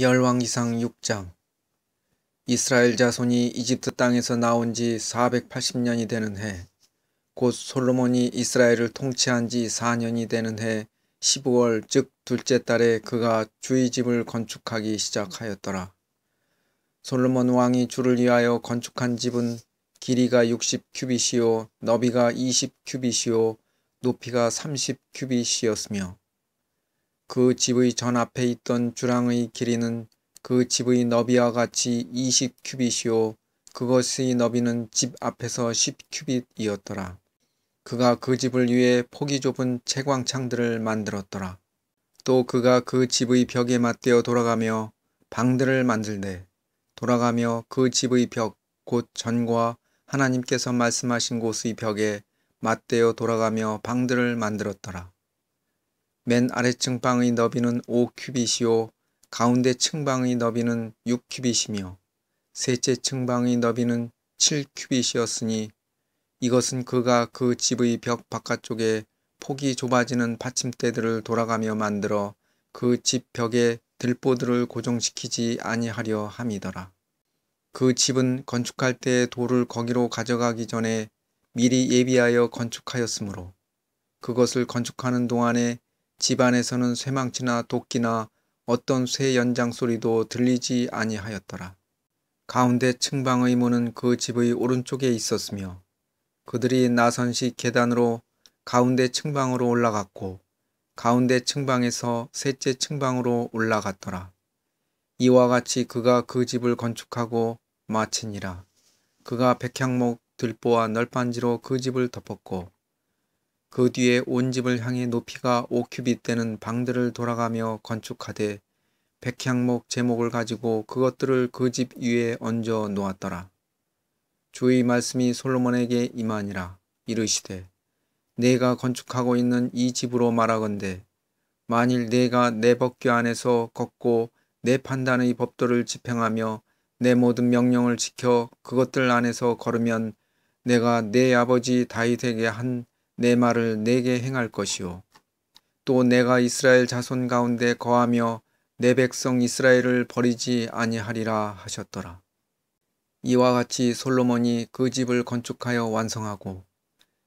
열왕기상 6장. 이스라엘 자손이 이집트 땅에서 나온 지 480년이 되는 해, 곧 솔로몬이 이스라엘을 통치한 지 4년이 되는 해 15월 즉 둘째 달에 그가 주의 집을 건축하기 시작하였더라. 솔로몬 왕이 주를 위하여 건축한 집은 길이가 60규빗이요 너비가 20규빗이요 높이가 30규빗이었으며 그 집의 전 앞에 있던 주랑의 길이는 그 집의 너비와 같이 20규빗이요 그것의 너비는 집 앞에서 10규빗이었더라. 그가 그 집을 위해 폭이 좁은 채광창들을 만들었더라. 또 그가 그 집의 벽에 맞대어 돌아가며 방들을 만들되 돌아가며 그 집의 벽 곧 전과 하나님께서 말씀하신 곳의 벽에 맞대어 돌아가며 방들을 만들었더라. 맨 아래층 방의 너비는 5규빗이요 가운데 층방의 너비는 6규빗이며 셋째 층방의 너비는 7규빗이었으니 이것은 그가 그 집의 벽 바깥쪽에 폭이 좁아지는 받침대들을 돌아가며 만들어 그 집 벽에 들보들을 고정시키지 아니하려 함이더라. 그 집은 건축할 때 돌을 거기로 가져가기 전에 미리 예비하여 건축하였으므로 그것을 건축하는 동안에 집 안에서는 쇠망치나 도끼나 어떤 쇠 연장 소리도 들리지 아니하였더라. 가운데 층방의 문은 그 집의 오른쪽에 있었으며 그들이 나선식 계단으로 가운데 층방으로 올라갔고 가운데 층방에서 셋째 층방으로 올라갔더라. 이와 같이 그가 그 집을 건축하고 마치니라. 그가 백향목 들보와 널빤지로 그 집을 덮었고 그 뒤에 온 집을 향해 높이가 5규빗 되는 방들을 돌아가며 건축하되 백향목 제목을 가지고 그것들을 그 집 위에 얹어 놓았더라. 주의 말씀이 솔로몬에게 임하니라. 이르시되 내가 건축하고 있는 이 집으로 말하건대 만일 내가 내 법궤 안에서 걷고 내 판단의 법도를 집행하며 내 모든 명령을 지켜 그것들 안에서 걸으면 내가 내 아버지 다윗에게 한 내 말을 내게 행할 것이요 또 내가 이스라엘 자손 가운데 거하며 내 백성 이스라엘을 버리지 아니하리라 하셨더라. 이와 같이 솔로몬이 그 집을 건축하여 완성하고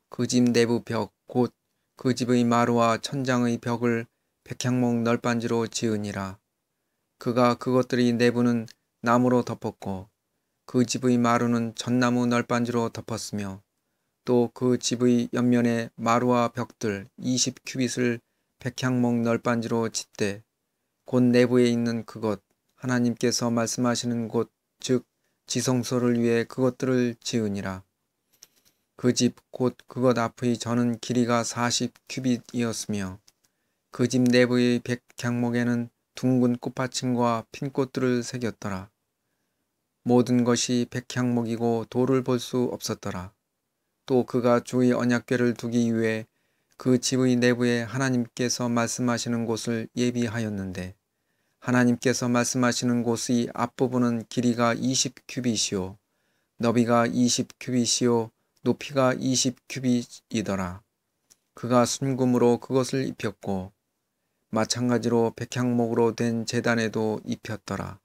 그 집 내부 벽 곧 그 집의 마루와 천장의 벽을 백향목 널빤지로 지으니라. 그가 그것들의 내부는 나무로 덮었고 그 집의 마루는 전나무 널빤지로 덮었으며 또 그 집의 옆면에 마루와 벽들 20규빗을 백향목 널빤지로 짓되 곧 내부에 있는 그것 하나님께서 말씀하시는 곳 즉 지성소를 위해 그것들을 지으니라. 그 집 곧 그것 앞의 전은 길이가 40규빗이었으며 그 집 내부의 백향목에는 둥근 꽃받침과 핀꽃들을 새겼더라. 모든 것이 백향목이고 돌을 볼 수 없었더라. 또 그가 주의 언약궤를 두기 위해 그 집의 내부에 하나님께서 말씀하시는 곳을 예비하였는데 하나님께서 말씀하시는 곳의 앞부분은 길이가 20규빗이요 너비가 20규빗이요 높이가 20규빗이더라. 그가 순금으로 그것을 입혔고 마찬가지로 백향목으로 된 제단에도 입혔더라.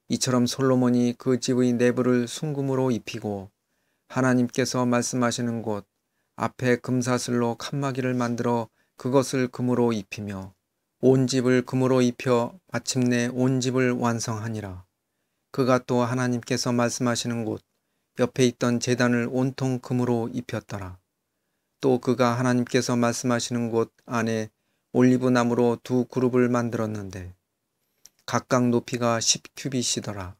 이처럼 솔로몬이 그 집의 내부를 순금으로 입히고 하나님께서 말씀하시는 곳 앞에 금사슬로 칸막이를 만들어 그것을 금으로 입히며 온 집을 금으로 입혀 마침내 온 집을 완성하니라. 그가 또 하나님께서 말씀하시는 곳 옆에 있던 제단을 온통 금으로 입혔더라. 또 그가 하나님께서 말씀하시는 곳 안에 올리브나무로 두 그룹을 만들었는데 각각 높이가 10규빗이더라.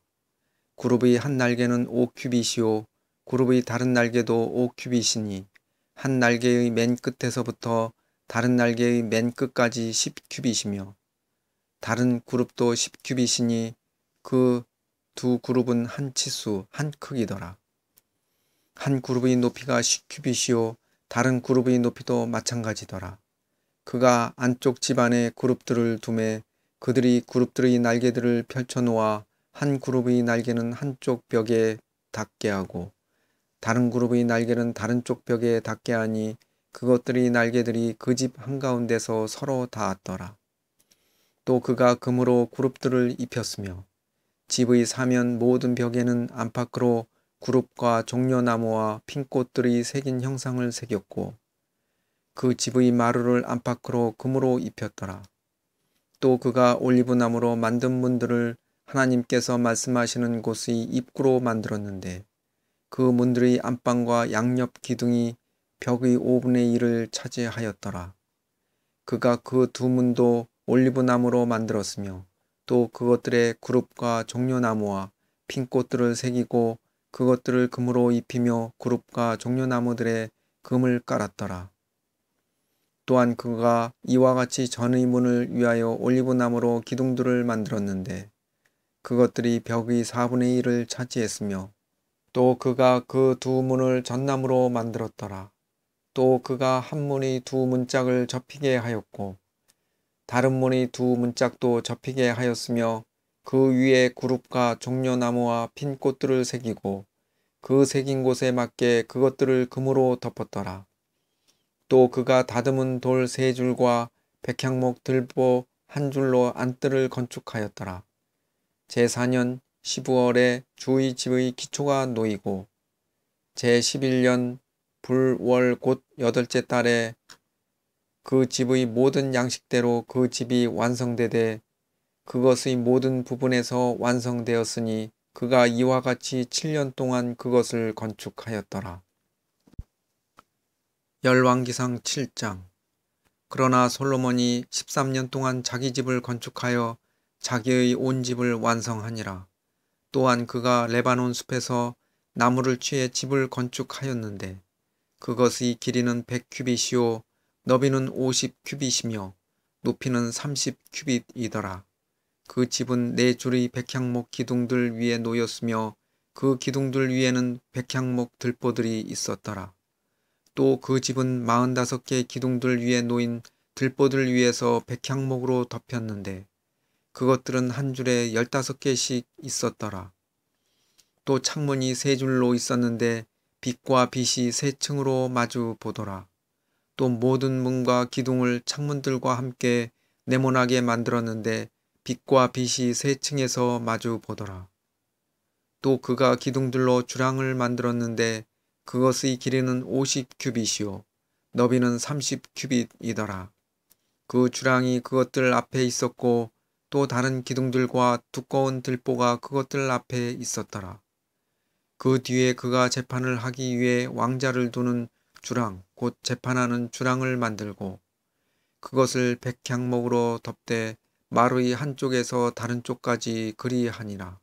그룹의 한 날개는 5규빗이요 그룹의 다른 날개도 5규빗이니 한 날개의 맨 끝에서부터 다른 날개의 맨 끝까지 10규빗이며 다른 그룹도 10규빗이니 그 두 그룹은 한 치수 한 크기더라. 한 그룹의 높이가 10규빗이요 다른 그룹의 높이도 마찬가지더라. 그가 안쪽 집안에 그룹들을 두매 그들이 그룹들의 날개들을 펼쳐놓아 한 그룹의 날개는 한쪽 벽에 닿게 하고 다른 그룹의 날개는 다른 쪽 벽에 닿게 하니 그것들의 날개들이 그 집 한가운데서 서로 닿았더라. 또 그가 금으로 그룹들을 입혔으며 집의 사면 모든 벽에는 안팎으로 그룹과 종려나무와 핀꽃들이 새긴 형상을 새겼고 그 집의 마루를 안팎으로 금으로 입혔더라. 또 그가 올리브나무로 만든 문들을 하나님께서 말씀하시는 곳의 입구로 만들었는데 그 문들의 안방과 양옆 기둥이 벽의 5분의 1을 차지하였더라. 그가 그 두 문도 올리브나무로 만들었으며 또 그것들의 그룹과 종려나무와 핀꽃들을 새기고 그것들을 금으로 입히며 그룹과 종려나무들의 금을 깔았더라. 또한 그가 이와 같이 전의 문을 위하여 올리브나무로 기둥들을 만들었는데 그것들이 벽의 4분의 1을 차지했으며 또 그가 그 두 문을 전나무로 만들었더라. 또 그가 한 문의 두 문짝을 접히게 하였고 다른 문의 두 문짝도 접히게 하였으며 그 위에 그룹과 종려나무와 핀꽃들을 새기고 그 새긴 곳에 맞게 그것들을 금으로 덮었더라. 또 그가 다듬은 돌 3줄과 백향목 들보 1줄로 안뜰을 건축하였더라. 제4년 12월에 주의 집의 기초가 놓이고 제11년 불월 곧 8째 달에 그 집의 모든 양식대로 그 집이 완성되되 그것의 모든 부분에서 완성되었으니 그가 이와 같이 7년 동안 그것을 건축하였더라. 열왕기상 7장. 그러나 솔로몬이 13년 동안 자기 집을 건축하여 자기의 온 집을 완성하니라. 또한 그가 레바논 숲에서 나무를 취해 집을 건축하였는데 그것의 길이는 100규빗이요 너비는 50규빗이며 높이는 30규빗이더라. 그 집은 4줄의 백향목 기둥들 위에 놓였으며 그 기둥들 위에는 백향목 들보들이 있었더라. 또 그 집은 45개 기둥들 위에 놓인 들보들 위에서 백향목으로 덮였는데 그것들은 한 줄에 15개씩 있었더라. 또 창문이 3줄로 있었는데 빛과 빛이 3층으로 마주 보더라. 또 모든 문과 기둥을 창문들과 함께 네모나게 만들었는데 빛과 빛이 3층에서 마주 보더라. 또 그가 기둥들로 주랑을 만들었는데 그것의 길이는 50규빗이요 너비는 30규빗이더라. 그 주랑이 그것들 앞에 있었고 또 다른 기둥들과 두꺼운 들보가 그것들 앞에 있었더라. 그 뒤에 그가 재판을 하기 위해 왕자를 두는 주랑 곧 재판하는 주랑을 만들고 그것을 백향목으로 덮되 마루의 한쪽에서 다른 쪽까지 그리하니라.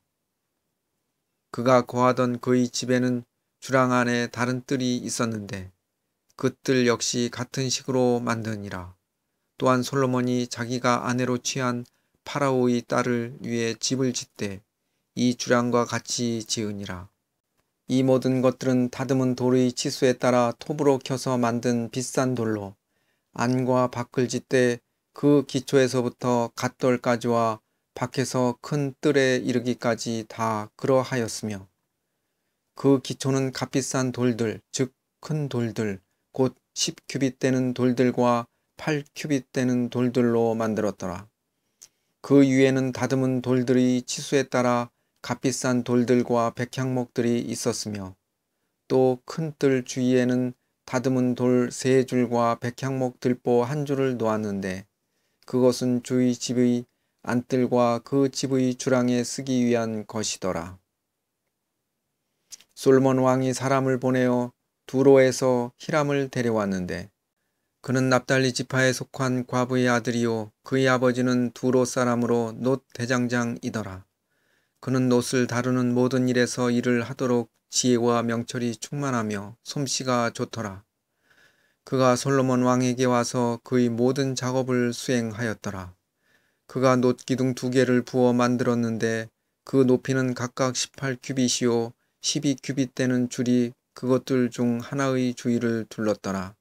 그가 거하던 그의 집에는 주랑 안에 다른 뜰이 있었는데 그 뜰 역시 같은 식으로 만드니라. 또한 솔로몬이 자기가 아내로 취한 파라오의 딸을 위해 집을 짓되 이 주랑과 같이 지으니라. 이 모든 것들은 다듬은 돌의 치수에 따라 톱으로 켜서 만든 비싼 돌로 안과 밖을 짓되 그 기초에서부터 갓돌까지와 밖에서 큰 뜰에 이르기까지 다 그러하였으며 그 기초는 값비싼 돌들 즉 큰 돌들 곧 10규빗 되는 돌들과 8규빗 되는 돌들로 만들었더라. 그 위에는 다듬은 돌들의 치수에 따라 값비싼 돌들과 백향목들이 있었으며 또 큰 뜰 주위에는 다듬은 돌 3줄과 백향목 들보 1줄을 놓았는데 그것은 주의 집의 안뜰과 그 집의 주랑에 쓰기 위한 것이더라. 솔몬 왕이 사람을 보내어 두로에서 히람을 데려왔는데 그는 납달리 지파에 속한 과부의 아들이요 그의 아버지는 두로 사람으로 놋 대장장이더라. 그는 놋을 다루는 모든 일에서 일을 하도록 지혜와 명철이 충만하며 솜씨가 좋더라. 그가 솔로몬 왕에게 와서 그의 모든 작업을 수행하였더라. 그가 놋 기둥 2개를 부어 만들었는데 그 높이는 각각 18규빗이요 12규빗 되는 줄이 그것들 중 하나의 주위를 둘렀더라.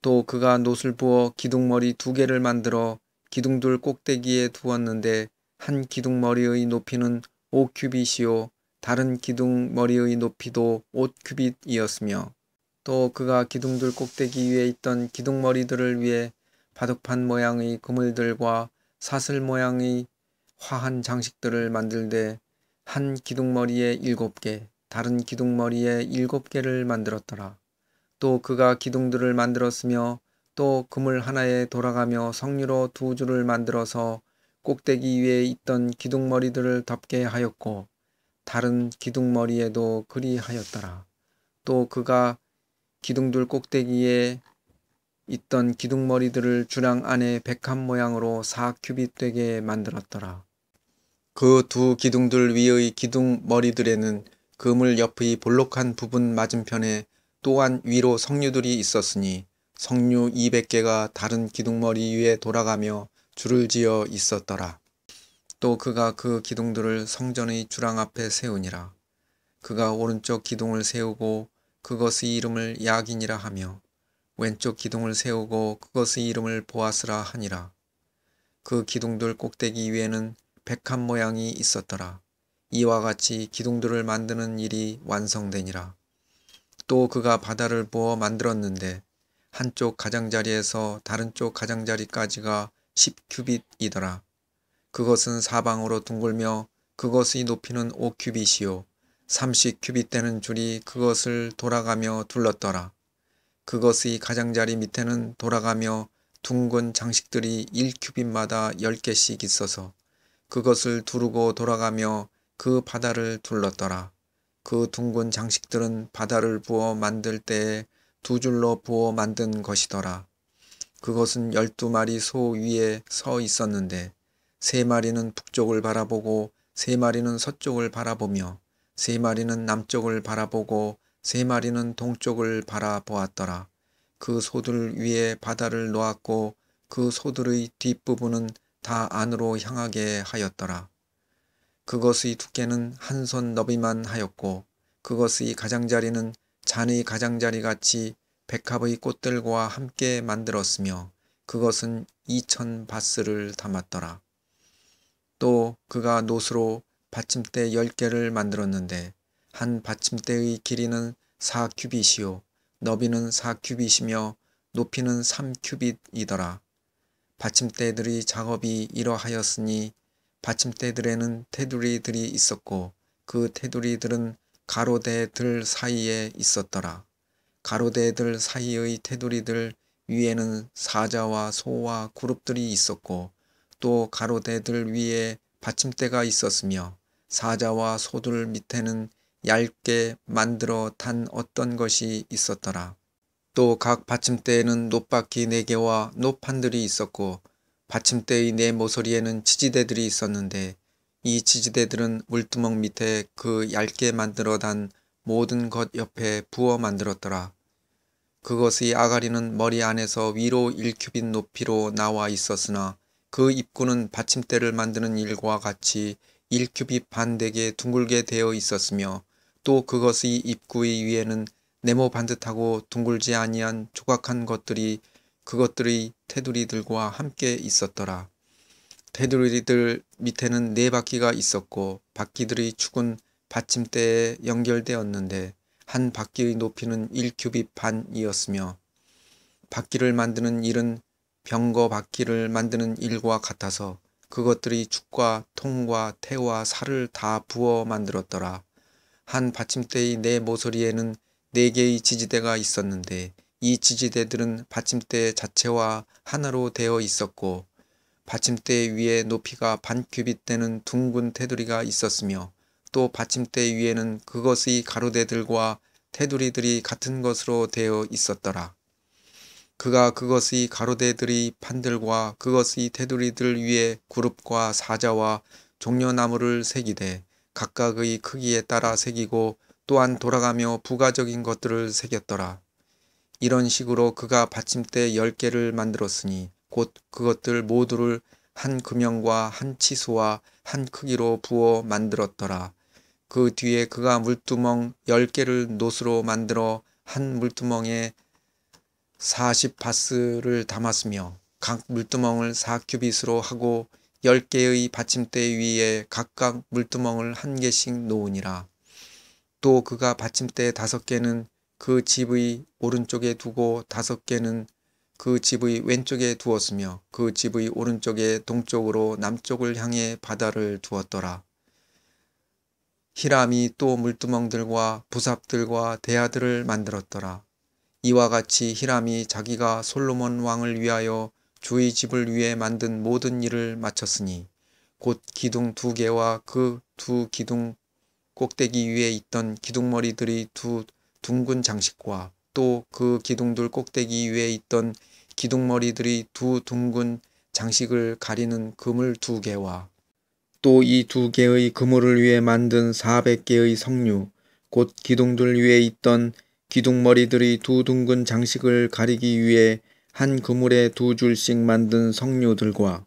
또 그가 놋을 부어 기둥머리 2개를 만들어 기둥들 꼭대기에 두었는데 한 기둥머리의 높이는 5규빗이요 다른 기둥머리의 높이도 5규빗이었으며 또 그가 기둥들 꼭대기 위에 있던 기둥머리들을 위해 바둑판 모양의 그물들과 사슬 모양의 화한 장식들을 만들되 한 기둥머리에 7개, 다른 기둥머리에 7개를 만들었더라. 또 그가 기둥들을 만들었으며 또 그물 하나에 돌아가며 석류로 2줄을 만들어서 꼭대기 위에 있던 기둥머리들을 덮게 하였고 다른 기둥머리에도 그리하였더라. 또 그가 기둥들 꼭대기에 있던 기둥머리들을 주랑 안에 백합 모양으로 4규빗 되게 만들었더라. 그 2 기둥들 위의 기둥머리들에는 그물 옆의 볼록한 부분 맞은편에 또한 위로 석류들이 있었으니 석류 200개가 다른 기둥머리 위에 돌아가며 줄을 지어 있었더라. 또 그가 그 기둥들을 성전의 주랑 앞에 세우니라. 그가 오른쪽 기둥을 세우고 그것의 이름을 야긴이라 하며 왼쪽 기둥을 세우고 그것의 이름을 보아스라 하니라. 그 기둥들 꼭대기 위에는 백합 모양이 있었더라. 이와 같이 기둥들을 만드는 일이 완성되니라. 또 그가 바다를 부어 만들었는데 한쪽 가장자리에서 다른 쪽 가장자리까지가 10규빗이더라. 그것은 사방으로 둥글며 그것의 높이는 5규빗이요 30규빗 되는 줄이 그것을 돌아가며 둘렀더라. 그것의 가장자리 밑에는 돌아가며 둥근 장식들이 1규빗마다 10개씩 있어서 그것을 두르고 돌아가며 그 바다를 둘렀더라. 그 둥근 장식들은 바다를 부어 만들 때에 2줄로 부어 만든 것이더라. 그것은 12마리 소 위에 서 있었는데 3마리는 북쪽을 바라보고 3마리는 서쪽을 바라보며 3마리는 남쪽을 바라보고 3마리는 동쪽을 바라보았더라. 그 소들 위에 바다를 놓았고 그 소들의 뒷부분은 다 안으로 향하게 하였더라. 그것의 두께는 한 손 너비만 하였고 그것의 가장자리는 잔의 가장자리 같이 백합의 꽃들과 함께 만들었으며 그것은 2000바스를 담았더라. 또 그가 노수로 받침대 10개를 만들었는데 한 받침대의 길이는 4규빗이요 너비는 4규빗이며 높이는 3규빗이더라. 받침대들의 작업이 이러하였으니 받침대들에는 테두리들이 있었고 그 테두리들은 가로대들 사이에 있었더라. 가로대들 사이의 테두리들 위에는 사자와 소와 그룹들이 있었고 또 가로대들 위에 받침대가 있었으며 사자와 소들 밑에는 얇게 만들어 탄 어떤 것이 있었더라. 또 각 받침대에는 놋바퀴 4개와 놋판들이 있었고 받침대의 4모서리에는 치지대들이 있었는데 이 치지대들은 물두멍 밑에 그 얇게 만들어 단 모든 것 옆에 부어 만들었더라. 그것의 아가리는 머리 안에서 위로 1규빗 높이로 나와 있었으나 그 입구는 받침대를 만드는 일과 같이 1규빗 반 되게 둥글게 되어 있었으며 또 그것의 입구의 위에는 네모 반듯하고 둥글지 아니한 조각한 것들이 그것들의 테두리들과 함께 있었더라. 테두리들 밑에는 4바퀴가 있었고 바퀴들의 축은 받침대에 연결되었는데 한 바퀴의 높이는 1규빗 반이었으며 바퀴를 만드는 일은 병거 바퀴를 만드는 일과 같아서 그것들의 축과 통과 태와 살을 다 부어 만들었더라. 한 받침대의 4모서리에는 4개의 지지대가 있었는데 이 지지대들은 받침대 자체와 하나로 되어 있었고 받침대 위에 높이가 반 규빗 되는 둥근 테두리가 있었으며 또 받침대 위에는 그것의 가로대들과 테두리들이 같은 것으로 되어 있었더라. 그가 그것의 가로대들의 판들과 그것의 테두리들 위에 그룹과 사자와 종려나무를 새기되 각각의 크기에 따라 새기고 또한 돌아가며 부가적인 것들을 새겼더라. 이런 식으로 그가 받침대 10개를 만들었으니 곧 그것들 모두를 한 금형과 한 치수와 한 크기로 부어 만들었더라. 그 뒤에 그가 물두멍 10개를 놋으로 만들어 한 물두멍에 40바스를 담았으며 각 물두멍을 4규빗으로 하고 10개의 받침대 위에 각각 물두멍을 1개씩 놓으니라. 또 그가 받침대 5개는 그 집의 오른쪽에 두고 5개는 그 집의 왼쪽에 두었으며 그 집의 오른쪽에 동쪽으로 남쪽을 향해 바다를 두었더라. 히람이 또 물두멍들과 부삽들과 대야들을 만들었더라. 이와 같이 히람이 자기가 솔로몬 왕을 위하여 주의 집을 위해 만든 모든 일을 마쳤으니 곧 기둥 2개와 그 2기둥 꼭대기 위에 있던 기둥머리들이 2 둥근 장식과 또 그 기둥들 꼭대기 위에 있던 기둥머리들이 2 둥근 장식을 가리는 그물 2개와 또 이 2개의 그물을 위해 만든 400개의 석류 곧 기둥들 위에 있던 기둥머리들이 2 둥근 장식을 가리기 위해 한 그물에 2줄씩 만든 석류들과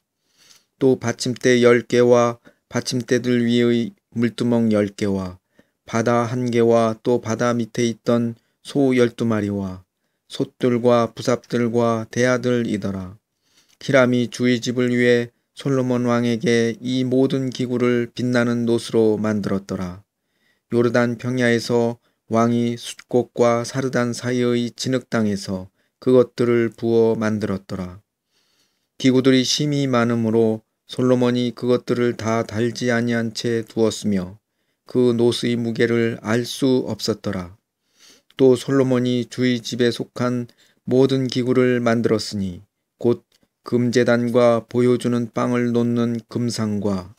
또 받침대 10개와 받침대들 위의 물두멍 10개와 바다 1개와 또 바다 밑에 있던 소 12마리와 솥들과 부삽들과 대야들이더라. 히람이 주의 집을 위해 솔로몬 왕에게 이 모든 기구를 빛나는 놋으로 만들었더라. 요르단 평야에서 왕이 숫곳과 사르단 사이의 진흙 땅에서 그것들을 부어 만들었더라. 기구들이 심히 많으므로 솔로몬이 그것들을 다 달지 아니한 채 두었으며 그 놋의 무게를 알 수 없었더라. 또 솔로몬이 주의 집에 속한 모든 기구를 만들었으니 곧 금제단과 보여주는 빵을 놓는 금상과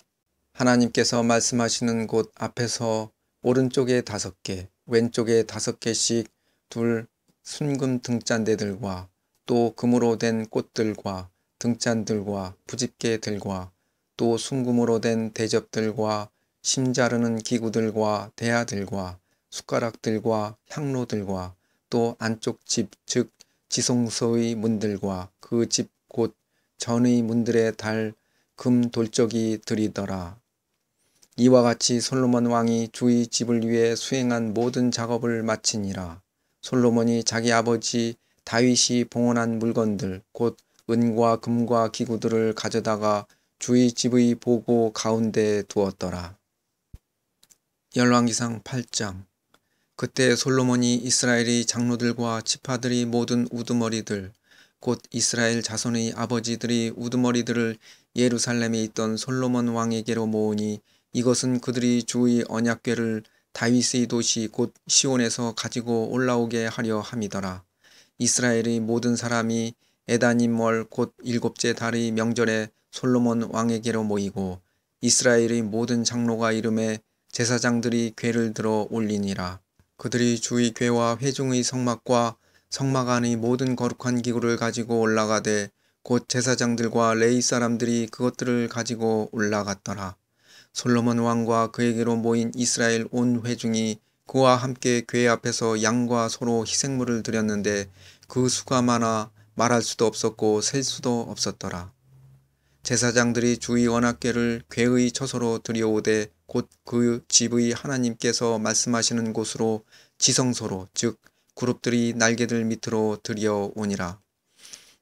하나님께서 말씀하시는 곳 앞에서 오른쪽에 5개, 왼쪽에 5개씩 둘 순금 등잔대들과 또 금으로 된 꽃들과 등잔들과 부집개들과 또 순금으로 된 대접들과 심자르는 기구들과 대야들과 숟가락들과 향로들과 또 안쪽 집 즉 지성소의 문들과 그 집 곧 전의 문들에 달 금 돌적이 들이더라. 이와 같이 솔로몬 왕이 주의 집을 위해 수행한 모든 작업을 마치니라. 솔로몬이 자기 아버지 다윗이 봉헌한 물건들 곧 은과 금과 기구들을 가져다가 주의 집의 보고 가운데에 두었더라. 열왕기상 8장. 그때 솔로몬이 이스라엘의 장로들과 지파들이 모든 우두머리들 곧 이스라엘 자손의 아버지들이 우두머리들을 예루살렘에 있던 솔로몬 왕에게로 모으니 이것은 그들이 주의 언약궤를 다윗의 도시 곧 시온에서 가지고 올라오게 하려 함이더라. 이스라엘의 모든 사람이 에다님월 곧 7째 달의 명절에 솔로몬 왕에게로 모이고 이스라엘의 모든 장로가 이름에 제사장들이 궤를 들어 올리니라. 그들이 주의 궤와 회중의 성막과 성막 안의 모든 거룩한 기구를 가지고 올라가되 곧 제사장들과 레위 사람들이 그것들을 가지고 올라갔더라. 솔로몬 왕과 그에게로 모인 이스라엘 온 회중이 그와 함께 궤 앞에서 양과 소로 희생물을 드렸는데 그 수가 많아 말할 수도 없었고 셀 수도 없었더라. 제사장들이 주의 언약궤를 궤의 처소로 들여오되 곧 그 집의 하나님께서 말씀하시는 곳으로 지성소로 즉 그룹들이 날개들 밑으로 들여오니라.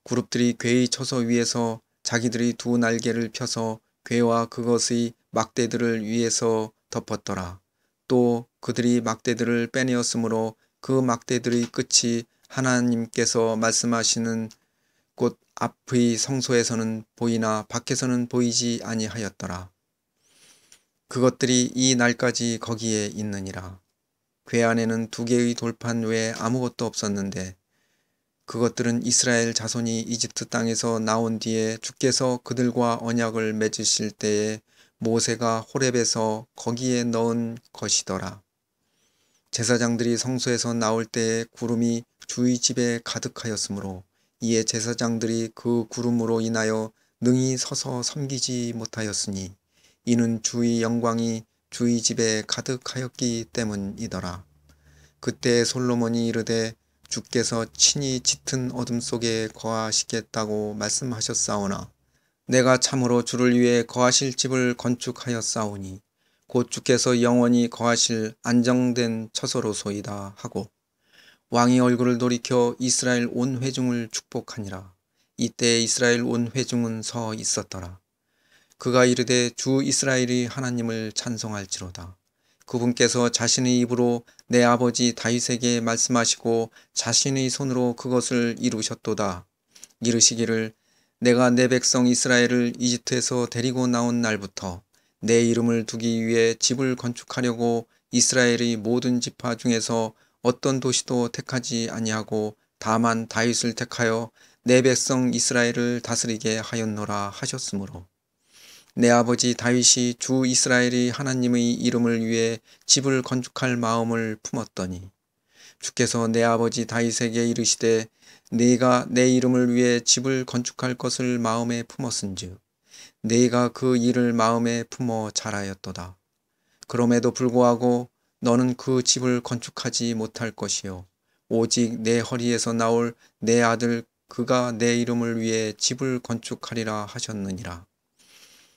그룹들이 궤의 처소 위에서 자기들이 2 날개를 펴서 궤와 그것의 막대들을 위에서 덮었더라. 또 그들이 막대들을 빼내었으므로 그 막대들의 끝이 하나님께서 말씀하시는 곳 앞의 성소에서는 보이나 밖에서는 보이지 아니하였더라. 그것들이 이 날까지 거기에 있느니라. 궤 안에는 2개의 돌판 외에 아무것도 없었는데 그것들은 이스라엘 자손이 이집트 땅에서 나온 뒤에 주께서 그들과 언약을 맺으실 때에 모세가 호렙에서 거기에 넣은 것이더라. 제사장들이 성소에서 나올 때에 구름이 주의 집에 가득하였으므로 이에 제사장들이 그 구름으로 인하여 능히 서서 섬기지 못하였으니 이는 주의 영광이 주의 집에 가득하였기 때문이더라. 그때 솔로몬이 이르되 주께서 친히 짙은 어둠 속에 거하시겠다고 말씀하셨사오나 내가 참으로 주를 위해 거하실 집을 건축하였사오니 곧 주께서 영원히 거하실 안정된 처소로소이다 하고 왕이 얼굴을 돌이켜 이스라엘 온 회중을 축복하니라. 이때 이스라엘 온 회중은 서 있었더라. 그가 이르되 주 이스라엘이 하나님을 찬송할지로다. 그분께서 자신의 입으로 내 아버지 다윗에게 말씀하시고 자신의 손으로 그것을 이루셨도다. 이르시기를 내가 내 백성 이스라엘을 이집트에서 데리고 나온 날부터 내 이름을 두기 위해 집을 건축하려고 이스라엘의 모든 지파 중에서 어떤 도시도 택하지 아니하고 다만 다윗을 택하여 내 백성 이스라엘을 다스리게 하였노라 하셨으므로 내 아버지 다윗이 주 이스라엘의 하나님의 이름을 위해 집을 건축할 마음을 품었더니 주께서 내 아버지 다윗에게 이르시되 네가 내 이름을 위해 집을 건축할 것을 마음에 품었은즉 네가 그 일을 마음에 품어 잘하였도다. 그럼에도 불구하고 너는 그 집을 건축하지 못할 것이요 오직 내 허리에서 나올 내 아들 그가 내 이름을 위해 집을 건축하리라 하셨느니라.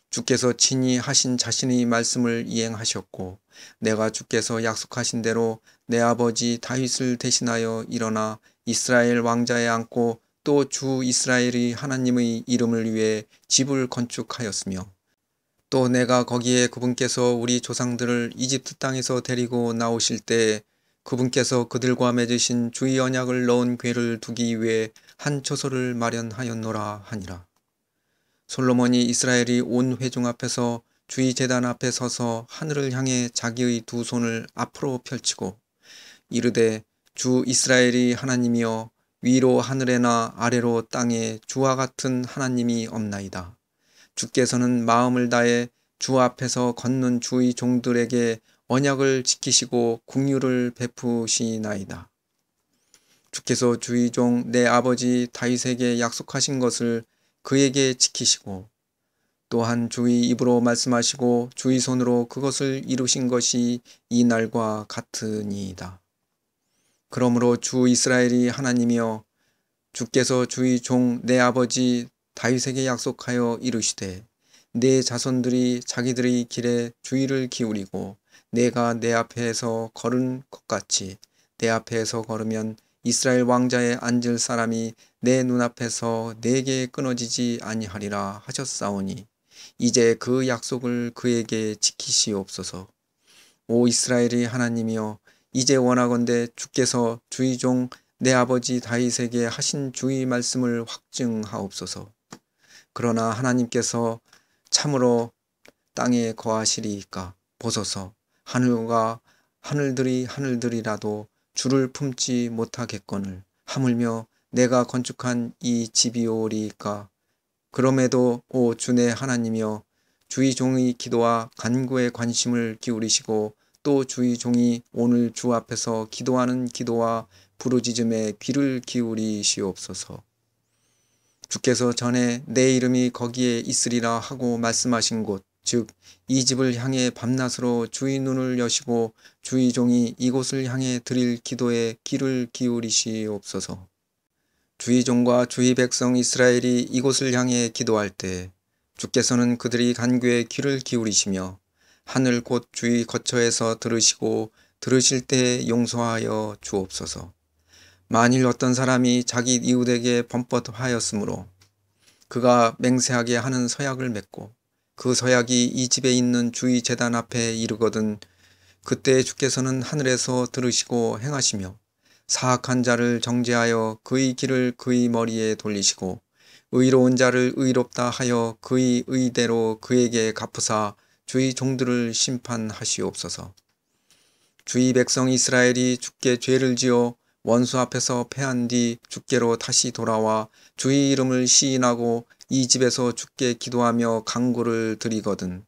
주께서 친히 하신 자신의 말씀을 이행하셨고 내가 주께서 약속하신 대로 내 아버지 다윗을 대신하여 일어나 이스라엘 왕자에 앉고 또 주 이스라엘의 하나님의 이름을 위해 집을 건축하였으며 또 내가 거기에 그분께서 우리 조상들을 이집트 땅에서 데리고 나오실 때 그분께서 그들과 맺으신 주의 언약을 넣은 궤를 두기 위해 한 처소를 마련하였노라 하니라. 솔로몬이 이스라엘이 온 회중 앞에서 주의 제단 앞에 서서 하늘을 향해 자기의 두 손을 앞으로 펼치고 이르되 주 이스라엘이 하나님이여 위로 하늘에나 아래로 땅에 주와 같은 하나님이 없나이다. 주께서는 마음을 다해 주 앞에서 걷는 주의 종들에게 언약을 지키시고 긍휼을 베푸시나이다. 주께서 주의 종 내 아버지 다윗에게 약속하신 것을 그에게 지키시고 또한 주의 입으로 말씀하시고 주의 손으로 그것을 이루신 것이 이 날과 같으니이다. 그러므로 주 이스라엘이 하나님이여 주께서 주의 종 내 아버지 다윗에게 약속하여 이르시되 내 자손들이 자기들의 길에 주의를 기울이고 내가 내 앞에서 걸은 것 같이 내 앞에서 걸으면 이스라엘 왕자에 앉을 사람이 내 눈앞에서 내게 끊어지지 아니하리라 하셨사오니 이제 그 약속을 그에게 지키시옵소서. 오 이스라엘의 하나님이여 이제 원하건대 주께서 주의 종 내 아버지 다윗에게 하신 주의 말씀을 확증하옵소서. 그러나 하나님께서 참으로 땅에 거하시리이까 보소서. 하늘과 하늘들이라도 주를 품지 못하겠거늘 하물며 내가 건축한 이 집이오리이까. 그럼에도 오 주내 하나님이여 주의 종의 기도와 간구에 관심을 기울이시고 또 주의 종이 오늘 주 앞에서 기도하는 기도와 부르짖음에 귀를 기울이시옵소서. 주께서 전에 내 이름이 거기에 있으리라 하고 말씀하신 곳 즉 이 집을 향해 밤낮으로 주의 눈을 여시고 주의 종이 이곳을 향해 드릴 기도에 귀를 기울이시옵소서. 주의 종과 주의 백성 이스라엘이 이곳을 향해 기도할 때 주께서는 그들이 간구에 귀를 기울이시며 하늘 곧 주의 거처에서 들으시고 들으실 때 용서하여 주옵소서. 만일 어떤 사람이 자기 이웃에게 범법하였으므로 그가 맹세하게 하는 서약을 맺고 그 서약이 이 집에 있는 주의 제단 앞에 이르거든 그때 주께서는 하늘에서 들으시고 행하시며 사악한 자를 정죄하여 그의 길을 그의 머리에 돌리시고 의로운 자를 의롭다 하여 그의 의대로 그에게 갚으사 주의 종들을 심판하시옵소서. 주의 백성 이스라엘이 주께 죄를 지어 원수 앞에서 패한 뒤 주께로 다시 돌아와 주의 이름을 시인하고 이 집에서 주께 기도하며 간구를 드리거든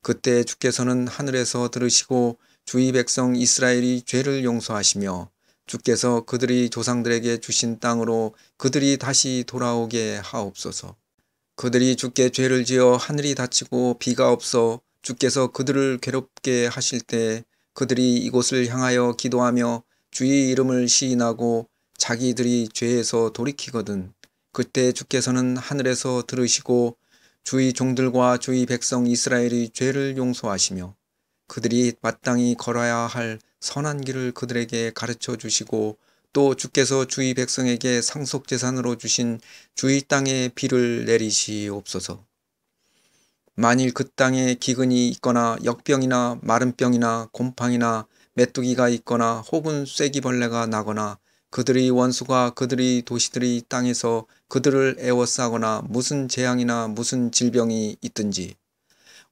그때 주께서는 하늘에서 들으시고 주의 백성 이스라엘이 죄를 용서하시며 주께서 그들이 조상들에게 주신 땅으로 그들이 다시 돌아오게 하옵소서. 그들이 주께 죄를 지어 하늘이 닫히고 비가 없어 주께서 그들을 괴롭게 하실 때 그들이 이곳을 향하여 기도하며 주의 이름을 시인하고 자기들이 죄에서 돌이키거든 그때 주께서는 하늘에서 들으시고 주의 종들과 주의 백성 이스라엘의 죄를 용서하시며 그들이 마땅히 걸어야 할 선한 길을 그들에게 가르쳐 주시고 또 주께서 주의 백성에게 상속재산으로 주신 주의 땅에 비를 내리시옵소서. 만일 그 땅에 기근이 있거나 역병이나 마른병이나 곰팡이나 메뚜기가 있거나 혹은 쐐기벌레가 나거나 그들의 원수가 그들의 도시들의 땅에서 그들을 애워싸거나 무슨 재앙이나 무슨 질병이 있든지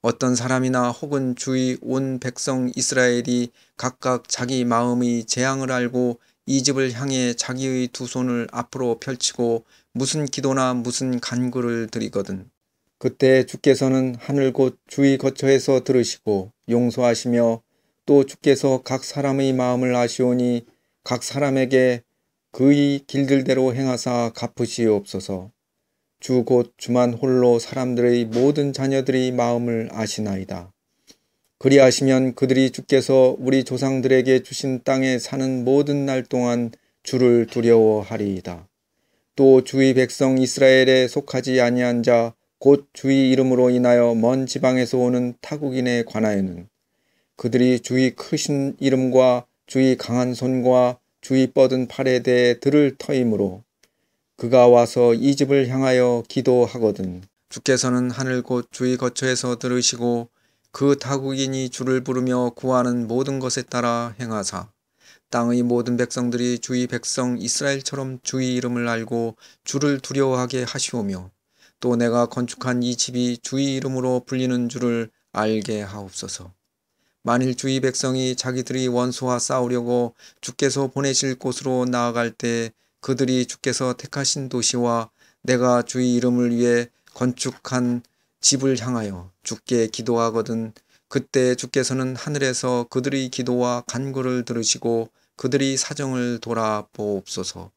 어떤 사람이나 혹은 주의 온 백성 이스라엘이 각각 자기 마음의 재앙을 알고 이 집을 향해 자기의 두 손을 앞으로 펼치고 무슨 기도나 무슨 간구를 드리거든 그때 주께서는 하늘 곧 주의 거처에서 들으시고 용서하시며 또 주께서 각 사람의 마음을 아시오니 각 사람에게 그의 길들대로 행하사 갚으시옵소서. 주 곧 주만 홀로 사람들의 모든 자녀들의 마음을 아시나이다. 그리하시면 그들이 주께서 우리 조상들에게 주신 땅에 사는 모든 날 동안 주를 두려워하리이다. 또 주의 백성 이스라엘에 속하지 아니한 자 곧 주의 이름으로 인하여 먼 지방에서 오는 타국인에 관하여는 그들이 주의 크신 이름과 주의 강한 손과 주의 뻗은 팔에 대해 들을 터이므로 그가 와서 이 집을 향하여 기도하거든. 주께서는 하늘 곧 주의 거처에서 들으시고 그 타국인이 주를 부르며 구하는 모든 것에 따라 행하사 땅의 모든 백성들이 주의 백성 이스라엘처럼 주의 이름을 알고 주를 두려워하게 하시오며 또 내가 건축한 이 집이 주의 이름으로 불리는 줄을 알게 하옵소서. 만일 주의 백성이 자기들이 원수와 싸우려고 주께서 보내실 곳으로 나아갈 때 그들이 주께서 택하신 도시와 내가 주의 이름을 위해 건축한 집을 향하여 주께 기도하거든 그때 주께서는 하늘에서 그들의 기도와 간구를 들으시고 그들의 사정을 돌아보옵소서.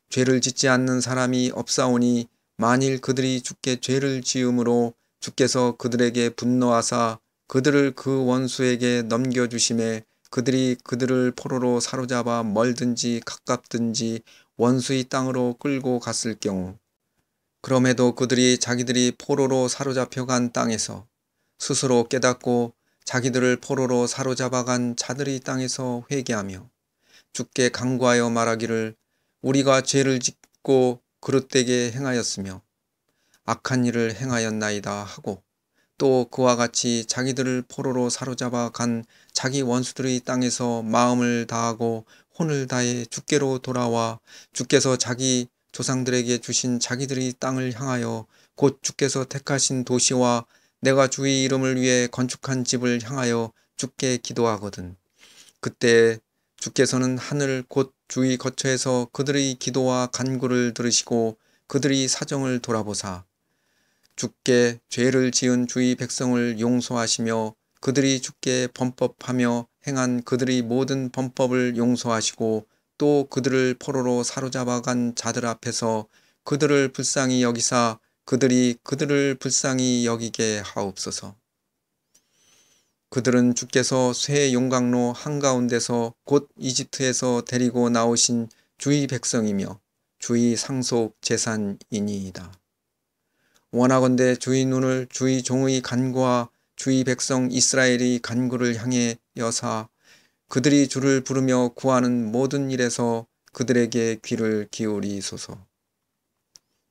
죄를 짓지 않는 사람이 없사오니 만일 그들이 주께 죄를 지음으로 주께서 그들에게 분노하사 그들을 그 원수에게 넘겨주심에 그들이 그들을 포로로 사로잡아 멀든지 가깝든지 원수의 땅으로 끌고 갔을 경우 그럼에도 그들이 자기들이 포로로 사로잡혀간 땅에서 스스로 깨닫고 자기들을 포로로 사로잡아간 자들의 땅에서 회개하며 주께 간구하여 말하기를 우리가 죄를 짓고 그릇되게 행하였으며 악한 일을 행하였나이다 하고 또 그와 같이 자기들을 포로로 사로잡아 간 자기 원수들의 땅에서 마음을 다하고 혼을 다해 주께로 돌아와 주께서 자기 조상들에게 주신 자기들의 땅을 향하여 곧 주께서 택하신 도시와 내가 주의 이름을 위해 건축한 집을 향하여 주께 기도하거든. 그때 주께서는 하늘 곧 주의 거처에서 그들의 기도와 간구를 들으시고 그들의 사정을 돌아보사 주께 죄를 지은 주의 백성을 용서하시며 그들이 주께 범법하며 행한 그들의 모든 범법을 용서하시고 또 그들을 포로로 사로잡아간 자들 앞에서 그들을 불쌍히 여기사 그들이 그들을 불쌍히 여기게 하옵소서. 그들은 주께서 쇠 용광로 한가운데서 곧 이집트에서 데리고 나오신 주의 백성이며 주의 상속 재산이니이다. 원하건대 주의 눈을 주의 종의 간구와 주의 백성 이스라엘의 간구를 향해 여사 그들이 주를 부르며 구하는 모든 일에서 그들에게 귀를 기울이소서.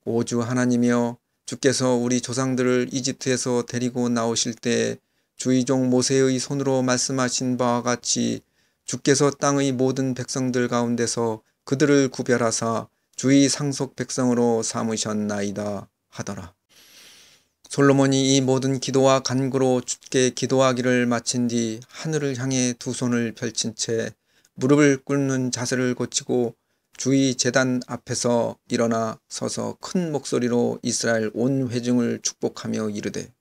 오 주 하나님이여 주께서 우리 조상들을 이집트에서 데리고 나오실 때 주의 종 모세의 손으로 말씀하신 바와 같이 주께서 땅의 모든 백성들 가운데서 그들을 구별하사 주의 상속 백성으로 삼으셨나이다 하더라. 솔로몬이 이 모든 기도와 간구로 주께 기도하기를 마친 뒤 하늘을 향해 두 손을 펼친 채 무릎을 꿇는 자세를 고치고 주의 제단 앞에서 일어나 서서 큰 목소리로 이스라엘 온 회중을 축복하며 이르되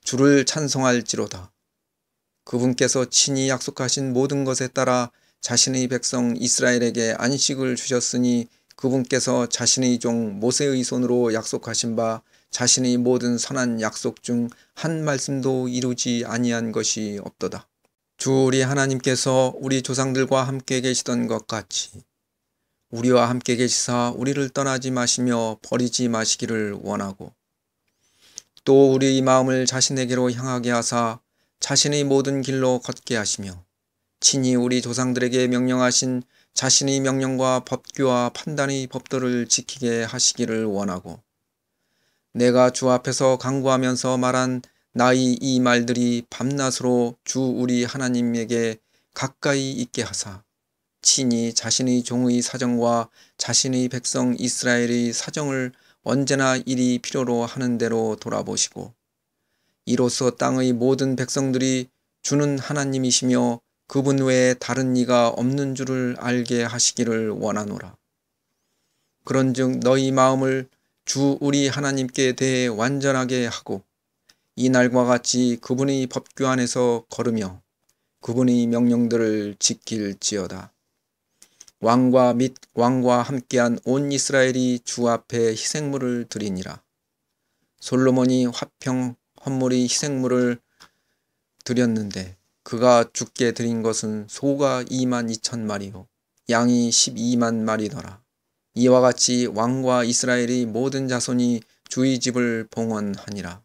주를 찬송할지로다. 그분께서 친히 약속하신 모든 것에 따라 자신의 백성 이스라엘에게 안식을 주셨으니 그분께서 자신의 종 모세의 손으로 약속하신 바 자신의 모든 선한 약속 중 한 말씀도 이루지 아니한 것이 없도다. 주 우리 하나님께서 우리 조상들과 함께 계시던 것 같이 우리와 함께 계시사 우리를 떠나지 마시며 버리지 마시기를 원하고 또 우리의 마음을 자신에게로 향하게 하사 자신의 모든 길로 걷게 하시며 친히 우리 조상들에게 명령하신 자신의 명령과 법규와 판단의 법도를 지키게 하시기를 원하고 내가 주 앞에서 간구하면서 말한 나의 이 말들이 밤낮으로 주 우리 하나님에게 가까이 있게 하사 친히 자신의 종의 사정과 자신의 백성 이스라엘의 사정을 언제나 일이 필요로 하는 대로 돌아보시고 이로써 땅의 모든 백성들이 주는 하나님이시며 그분 외에 다른 이가 없는 줄을 알게 하시기를 원하노라. 그런즉 너희 마음을 주 우리 하나님께 대해 완전하게 하고 이날과 같이 그분의 법규 안에서 걸으며 그분의 명령들을 지킬지어다. 왕과 및 왕과 함께한 온 이스라엘이 주 앞에 희생물을 드리니라. 솔로몬이 화평 헌물의 희생물을 드렸는데 그가 주께 드린 것은 소가 22,000마리요 양이 12만 마리더라. 이와 같이 왕과 이스라엘의 모든 자손이 주의 집을 봉헌하니라.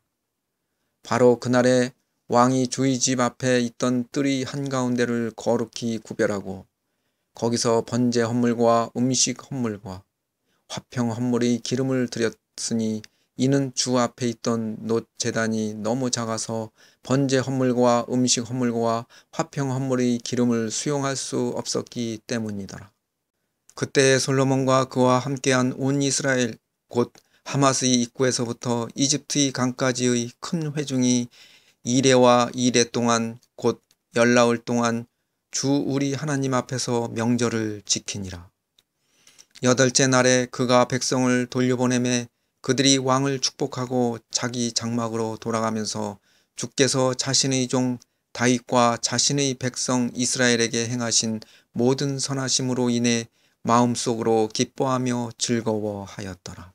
바로 그날에 왕이 주의 집 앞에 있던 뜰의 한가운데를 거룩히 구별하고 거기서 번제 헌물과 음식 헌물과 화평 헌물의 기름을 드렸으니 이는 주 앞에 있던 놋 제단이 너무 작아서 번제 헌물과 음식 헌물과 화평 헌물의 기름을 수용할 수 없었기 때문이더라. 그때 솔로몬과 그와 함께한 온 이스라엘 곧 하맛의 입구에서부터 이집트의 강까지의 큰 회중이 이레와 이레 동안 곧 열나흘 동안 주 우리 하나님 앞에서 명절을 지키니라. 여덟째 날에 그가 백성을 돌려보내매 그들이 왕을 축복하고 자기 장막으로 돌아가면서 주께서 자신의 종 다윗과 자신의 백성 이스라엘에게 행하신 모든 선하심으로 인해 마음속으로 기뻐하며 즐거워하였더라.